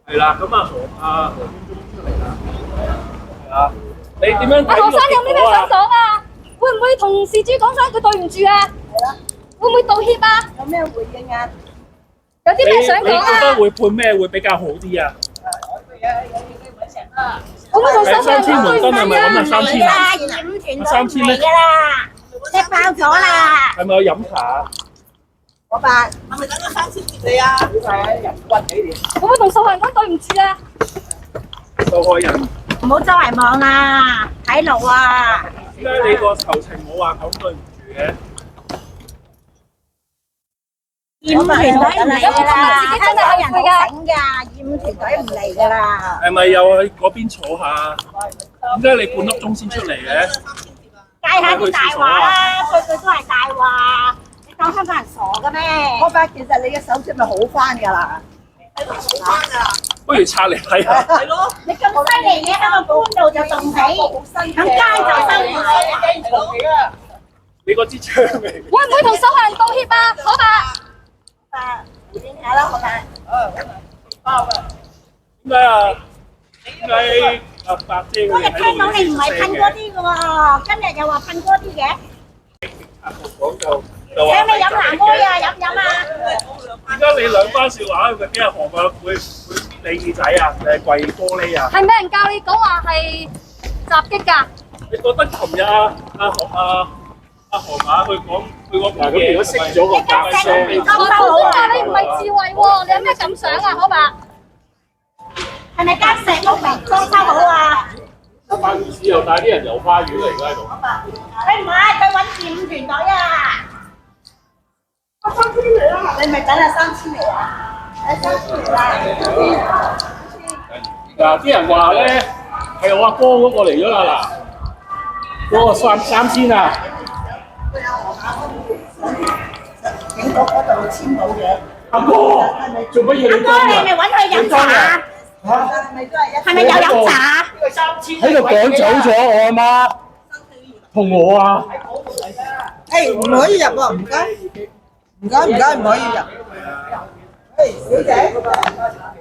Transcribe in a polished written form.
係啦，咁何淵終於出嚟啦，係啊，你點樣睇呢個何生有咩結果啊？想講啊？會唔會同事主講聲佢對唔住啊？會唔會道歉啊？有咩回應啊？有啲咩想講你覺得啊？會判咩會比較好啲啊？會唔會同收三千翻門真係咪揾阿三千啊？啦，染團隊三千咧嚟㗎啦，踢爆咗啦！係咪有飲茶啊？我話係咪等咗3000接你啊？好快啊！人均幾年？會唔會同受害人講對唔住啊？受害人唔好周圍望啊，睇路啊！點解你個求情冇話講對唔住嘅？染團隊唔嚟㗎啦，自己香真係港人好後悔㗎。醒㗎，染團隊唔嚟㗎啦。係咪又去嗰邊坐下？點解你半粒鐘先出嚟嘅？戒下啲大話啦，句句都係大話。你當香港人傻嘅咩？我發其實你嘅手指咪好翻㗎啦。好翻㗎啦！不如拆嚟睇下。係咯，你咁犀利嘅喺個官度就動起，咁街就收唔起。你嗰支槍嚟？會唔會同受害人道歉啊？可伯，回應下啦，好嘛？點解啊？點解阿伯姐會嗰日聽到你唔係噴嗰啲嘅喎，今日又話噴嗰啲嘅。講就請你飲藍妹啊，飲唔飲啊？點解你兩番説話佢俾人何伯會搣你耳仔啊？定係跪玻璃啊？係咩人教你講話係襲擊㗎？你覺得琴日阿何馬佢講佢嗰邊嘢，如果識咗個架聲，你何伯話你唔係智慧喎，你有咩感想啊？可伯，係咪間石屋未裝修好啊？辦公室又帶啲人遊花園嚟㗎喺度。你唔係，佢揾染團隊啊！我3000嚟啦，你咪等下3000嚟啊？係3000嚟啦。嗱，啲人話咧係我阿哥嗰個嚟咗啦嗱，嗰個三千啊！警局嗰度簽到嘅。阿哥，做乜嘢你哥，你係咪揾佢飲茶？係咪又飲茶？喺度趕走咗我阿媽同我啊！誒唔可以入喎，唔該，唔該，唔該，唔可以入。誒小姐，